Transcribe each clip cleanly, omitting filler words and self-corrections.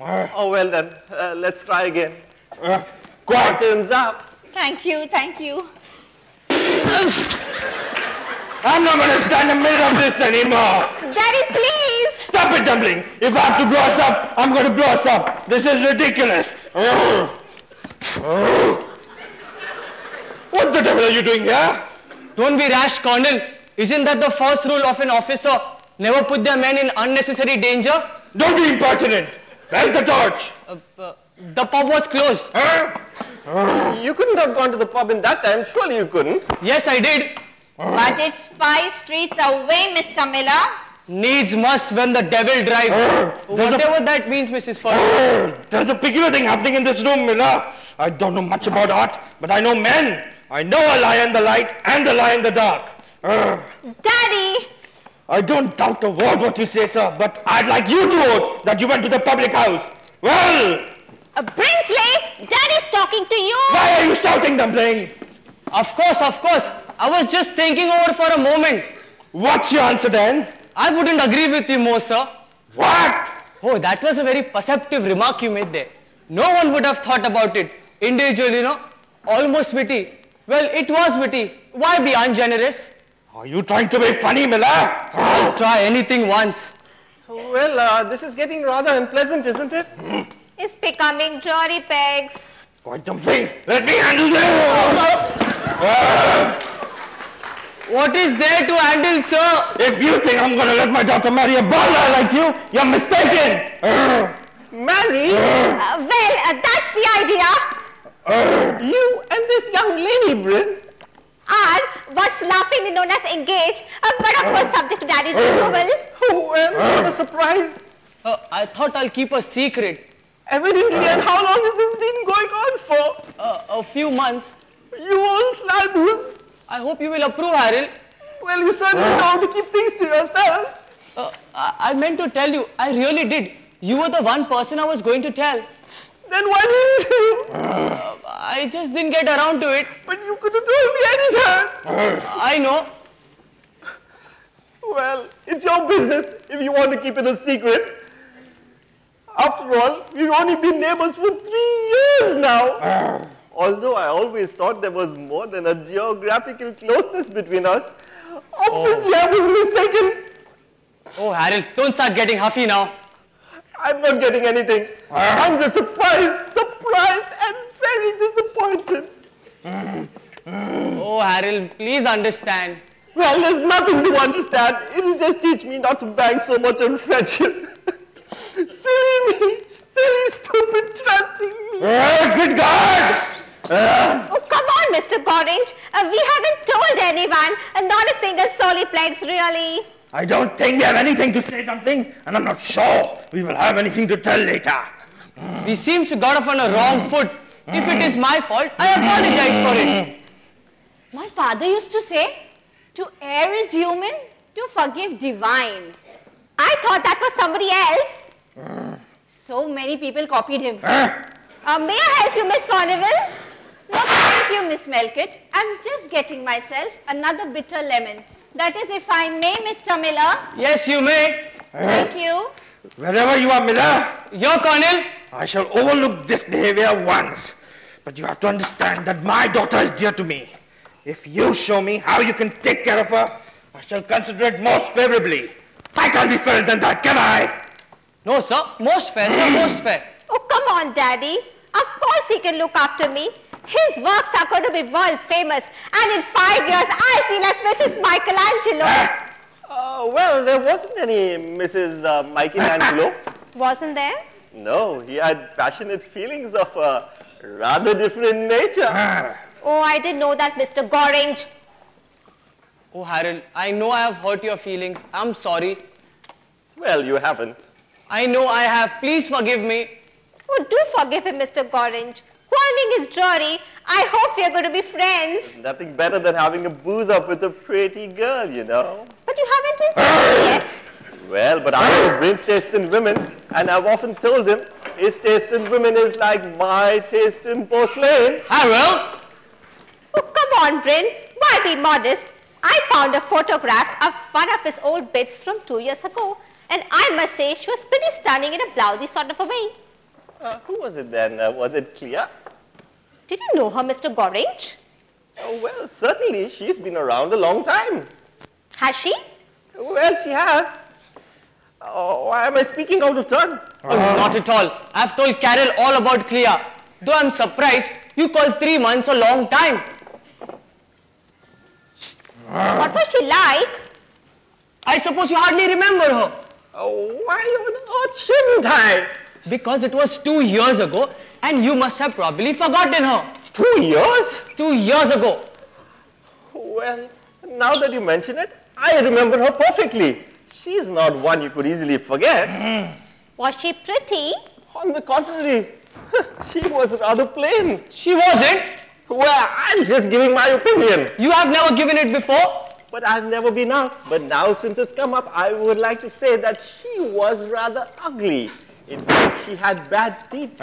Oh, well then, let's try again. Quiet. Time's up. Thank you, thank you. I'm not going to stand in the middle of this anymore. Daddy, please! Stop it, Dumpling. If I have to blow us up, I'm going to blow us up. This is ridiculous. What the devil are you doing here? Don't be rash, Colonel. Isn't that the first rule of an officer? Never put their men in unnecessary danger? Don't be impertinent. Where's the torch? The pub was closed. You couldn't have gone to the pub in that time. Surely you couldn't. Yes, I did. But it's 5 streets away, Mr. Miller. Needs must when the devil drives. Whatever that means, Mrs. Ford. There's a peculiar thing happening in this room, Miller. I don't know much about art, but I know men. I know a lie in the light and a lie in the dark. Daddy! I don't doubt a word what you say, sir, but I'd like you to vote that you went to the public house. Well! Brinsley, Daddy's talking to you. Why are you shouting, Dumpling? Of course. I was just thinking over for a moment. What's your answer then? I wouldn't agree with you more, sir. What? Oh, that was a very perceptive remark you made there. No one would have thought about it. Individually, almost witty. Well, it was witty. Why be ungenerous? Are you trying to be funny, Miller? I'll try anything once. Well, this is getting rather unpleasant, isn't it? It's becoming Jory Pegs. Why, Dumpling, let me handle this! What is there to handle, sir? If you think I'm going to let my daughter marry a baller like you, you're mistaken! Marry? That's the idea. You and this young lady, Bryn? And what's laughingly known as engaged, but of course subject to Daddy's approval. Oh, well, what a surprise. I thought I'll keep a secret. Evidently, and how long has this been going on for? A few months. You old slaboots. I hope you will approve, Harold. Well, you certainly know how to keep things to yourself. I meant to tell you. I really did. You were the one person I was going to tell. Then why didn't you? I just didn't get around to it. But you could have told me anytime. I know. Well, it's your business if you want to keep it a secret. After all, we've only been neighbors for 3 years now. Although I always thought there was more than a geographical closeness between us. Obviously, I was mistaken. Oh, Harold, don't start getting huffy now. I'm not getting anything. I'm just surprised and very disappointed. Oh, Harold, please understand. Well, there's nothing to understand. It'll just teach me not to bank so much on friendship. Silly me, silly, stupid, trusting me. Good God! Oh, come on, Mr. Gorringe. We haven't told anyone, not a single Solly Plagues, really. I don't think we have anything to say, Dumpling, and I'm not sure we will have anything to tell later. We seem to got off on a wrong foot. If it is my fault, I apologize for it. My father used to say, to err is human, to forgive divine. I thought that was somebody else. So many people copied him. May I help you, Miss Furniville? No, thank you, Miss Melkett. I'm just getting myself another bitter lemon. That is, if I may, Mr. Miller. Yes, you may. Thank you. Wherever you are, Miller, Your Colonel. I shall overlook this behavior once. But you have to understand that my daughter is dear to me. If you show me how you can take care of her, I shall consider it most favorably. I can't be fairer than that, can I? No, sir. Most fair, sir. Most fair. Oh, come on, Daddy. Of course he can look after me. His works are going to be world famous. And in 5 years, I'll be like Mrs. Michelangelo. Well, there wasn't any Mrs. Michelangelo. Wasn't there? No, he had passionate feelings of a rather different nature. Oh, I didn't know that, Mr. Gorringe. Oh, Harold, I know I have hurt your feelings. I'm sorry. Well, you haven't. I know I have. Please forgive me. Oh, do forgive him, Mr. Gorringe. Quarreling is Jory. I hope we are going to be friends. Nothing better than having a booze up with a pretty girl, you know. But you haven't been friends yet. Well, but I know Bryn's taste in women, and I've often told him his taste in women is like my taste in porcelain. Harold? Oh, come on, Bryn. Why be modest? I found a photograph of one of his old bits from 2 years ago, and I must say she was pretty stunning in a blousy sort of a way. Who was it then? Was it Clea? Did you know her, Mr. Gorange? Oh, well, certainly. She's been around a long time. Has she? Well, she has. Oh, why am I speaking out of turn? Oh, not at all. I've told Carol all about Clea. Though I'm surprised you call 3 months a long time. What was she like? I suppose you hardly remember her. Oh, why on earth shouldn't I? Because it was 2 years ago and you must have probably forgotten her. 2 years? 2 years ago. Well, now that you mention it, I remember her perfectly. She's not one you could easily forget. Was she pretty? On the contrary, she was rather plain. She wasn't. Well, I'm just giving my opinion. You have never given it before. But I've never been asked. But now since it's come up, I would like to say that she was rather ugly. In fact, she had bad teeth,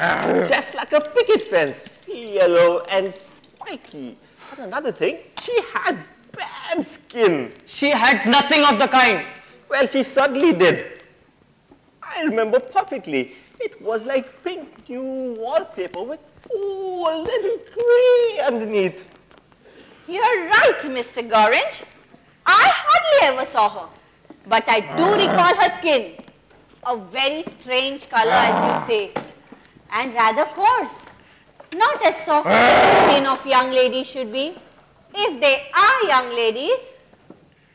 just like a picket fence, yellow and spiky. And another thing, she had bad skin. She had nothing of the kind. Well, she certainly did. I remember perfectly. It was like pink new wallpaper with a little grey underneath. You're right, Mr. Gorange. I hardly ever saw her. But I do recall her skin. A very strange color, as you say. And rather coarse. Not as soft as the skin of young ladies should be. If they are young ladies.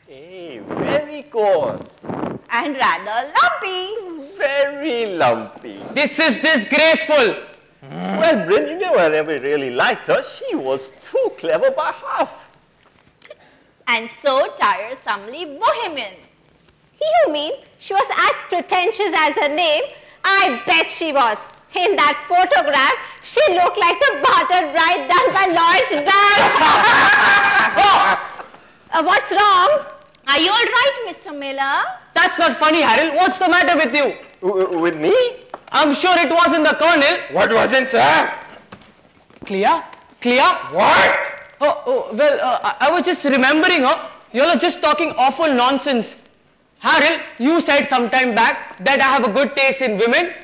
Hey, very coarse. And rather lumpy. Very lumpy. This is disgraceful. Well, Bryn, you never ever really liked her. She was too clever by half. And so tiresomely bohemian. You mean she was as pretentious as her name? I bet she was. In that photograph, she looked like the battered bride done by Lloyd's Bank. What's wrong? Are you all right, Mr. Miller? That's not funny, Harold. What's the matter with you? With me? I'm sure it wasn't the colonel. What wasn't, sir? Clea? Clea? What? I was just remembering her. You all are just talking awful nonsense. Harold, you said some time back that I have a good taste in women.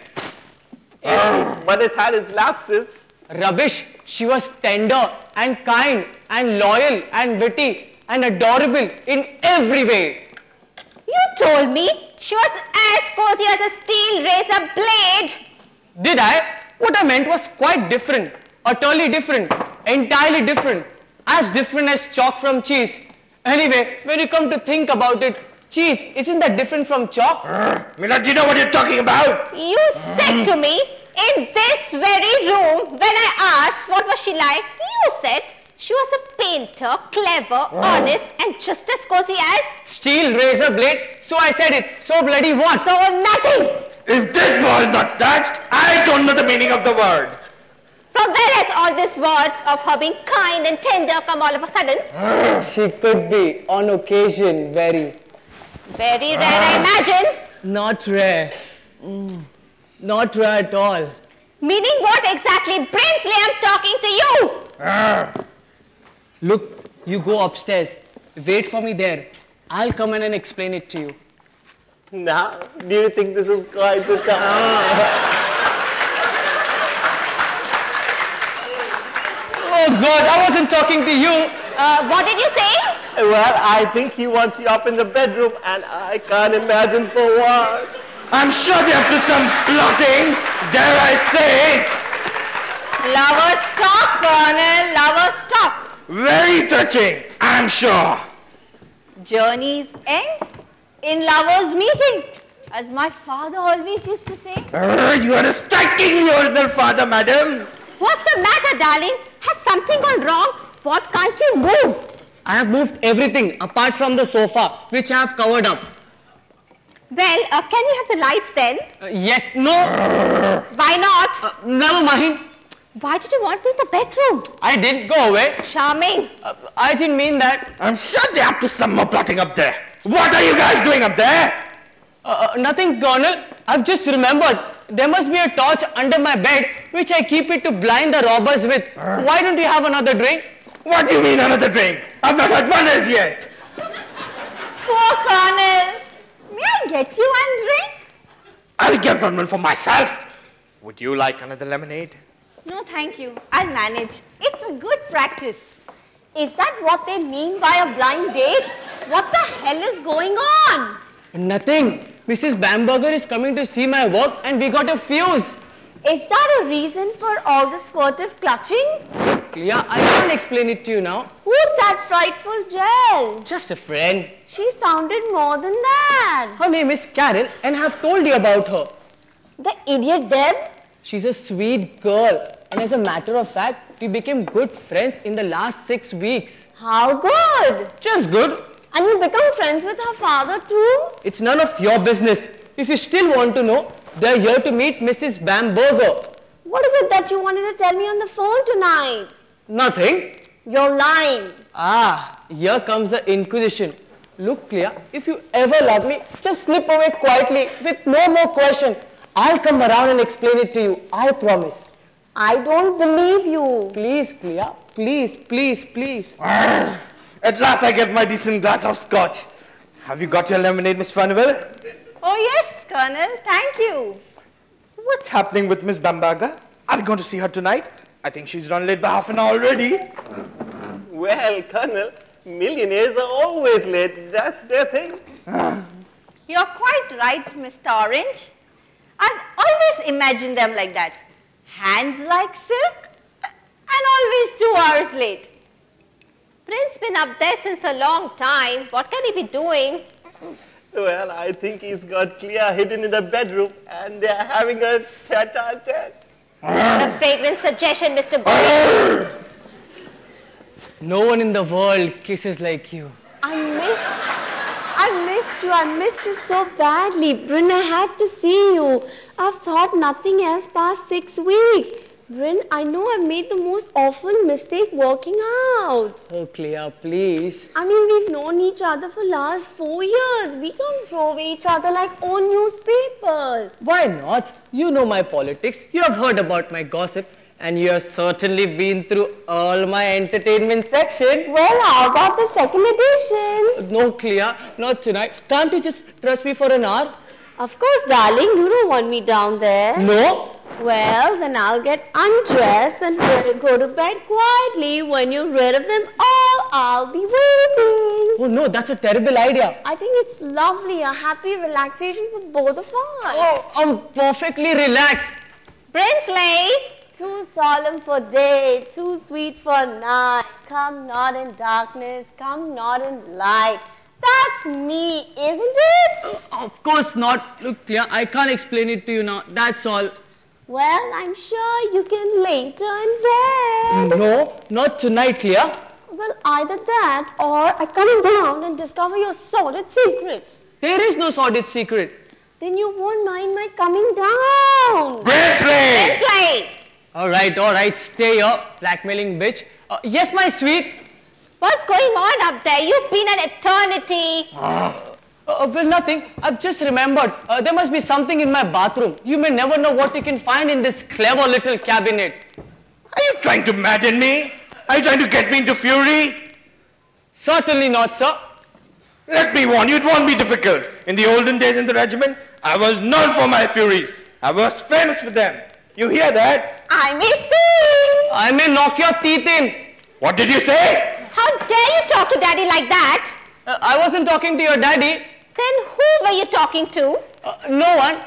But it had its lapses. Rubbish. She was tender and kind and loyal and witty and adorable in every way. You told me she was as cozy as a steel razor blade. Did I? What I meant was quite different. Utterly different. Entirely different. As different as chalk from cheese. Anyway, when you come to think about it, cheese, isn't that different from chalk? Miller, do you know what you're talking about? You said to me in this very room when I asked what was she like, you said she was a painter, clever, honest and just as cozy as... Steel razor blade. So I said it. So bloody what? So nothing. If this was not touched, I don't know the meaning of the word. From where has all these words of her being kind and tender come all of a sudden? She could be, on occasion, very... Very rare, I imagine. Not rare. Not rare at all. Meaning what exactly? Brinsley, I'm talking to you. Look, you go upstairs. Wait for me there. I'll come in and explain it to you. Now, do you think this is quite the time? Oh God, I wasn't talking to you. What did you say? Well, I think he wants you up in the bedroom, and I can't imagine for what. I'm sure they're up to some plotting, dare I say. Lovers talk, Colonel, lovers talk. Very touching, I'm sure. Journeys end in lovers meeting, as my father always used to say. You are a striking original father, madam. What's the matter, darling? Has something gone wrong? What can't you move? I have moved everything apart from the sofa, which I have covered up. Well, can we have the lights then? Yes, no. Why not? Never mind. Why did you want me in the bedroom? I didn't go away. Charming. I didn't mean that. I'm sure they're up to some more plotting up there. What are you guys doing up there? Nothing, Colonel. I've just remembered. There must be a torch under my bed, which I keep it to blind the robbers with. Why don't you have another drink? What do you mean another drink? I've not had one as yet. Poor Colonel. May I get you one drink? I'll get one for myself. Would you like another lemonade? No, thank you. I'll manage. It's a good practice. Is that what they mean by a blind date? What the hell is going on? Nothing. Mrs. Bamberger is coming to see my work and we got a fuse. Is that a reason for all this furtive clutching? Clea, I can't explain it to you now. Who's that frightful gel? Just a friend. She sounded more than that. Her name is Carol and I have told you about her. The idiot Deb? She's a sweet girl. And as a matter of fact, we became good friends in the last 6 weeks. How good. Just good. And you become friends with her father too? It's none of your business. If you still want to know, they're here to meet Mrs. Bamberger. What is it that you wanted to tell me on the phone tonight? Nothing. You're lying. Ah, here comes the Inquisition. Look, Clea, if you ever love me, just slip away quietly with no more question. I'll come around and explain it to you. I promise. I don't believe you. Please, Clea. Please, please, please. At last I get my decent glass of scotch. Have you got your lemonade, Miss Furnival? Oh yes, Colonel. Thank you. What's happening with Miss Bamberger? Are we going to see her tonight? I think she's run late by half an hour already. Well, Colonel, millionaires are always late. That's their thing. You're quite right, Mr. Orange. I've always imagined them like that. Hands like silk and always 2 hours late. Prince been up there since a long time. What can he be doing? Well, I think he's got Clea hidden in the bedroom and they're having a tete-a-tete. A fragrant suggestion, Mr. Goring. No one in the world kisses like you. I missed you so badly. Bryn, I had to see you. I've thought nothing else past 6 weeks. Bryn, I know I've made the most awful mistake working out. Oh, Clea, please. I mean, we've known each other for last 4 years. We can't throw away each other like old newspapers. Why not? You know my politics. You have heard about my gossip. And you have certainly been through all my entertainment section. Well, how about the second edition? No, Clea, not tonight. Can't you just trust me for an hour? Of course, darling. You don't want me down there. No. Well, then I'll get undressed and go to bed quietly. When you're rid of them all, I'll be waiting. Oh no, that's a terrible idea. I think it's lovely, a happy relaxation for both of us. Oh, I'm perfectly relaxed. Brinsley! Too solemn for day, too sweet for night. Come not in darkness, come not in light. That's me, isn't it? Of course not. Look, Clea, I can't explain it to you now. That's all. Well, I'm sure you can later in bed. No, not tonight, Clea. Well, either that or I come down and discover your sordid secret. There is no sordid secret. Then you won't mind my coming down. Brinsley! Brinsley! All right, stay here, blackmailing bitch. Yes, my sweet. What's going on up there? You've been an eternity. Well, nothing. I've just remembered. There must be something in my bathroom. You may never know what you can find in this clever little cabinet. Are you trying to madden me? Are you trying to get me into fury? Certainly not, sir. Let me warn you, it won't be difficult. In the olden days in the regiment, I was known for my furies. I was famous for them. You hear that? I may sing. I may knock your teeth in. What did you say? How dare you talk to Daddy like that? I wasn't talking to your daddy. Then who were you talking to? No one.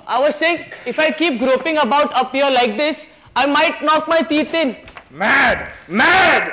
I was saying, if I keep groping about up here like this, I might knock my teeth in. Mad! Mad!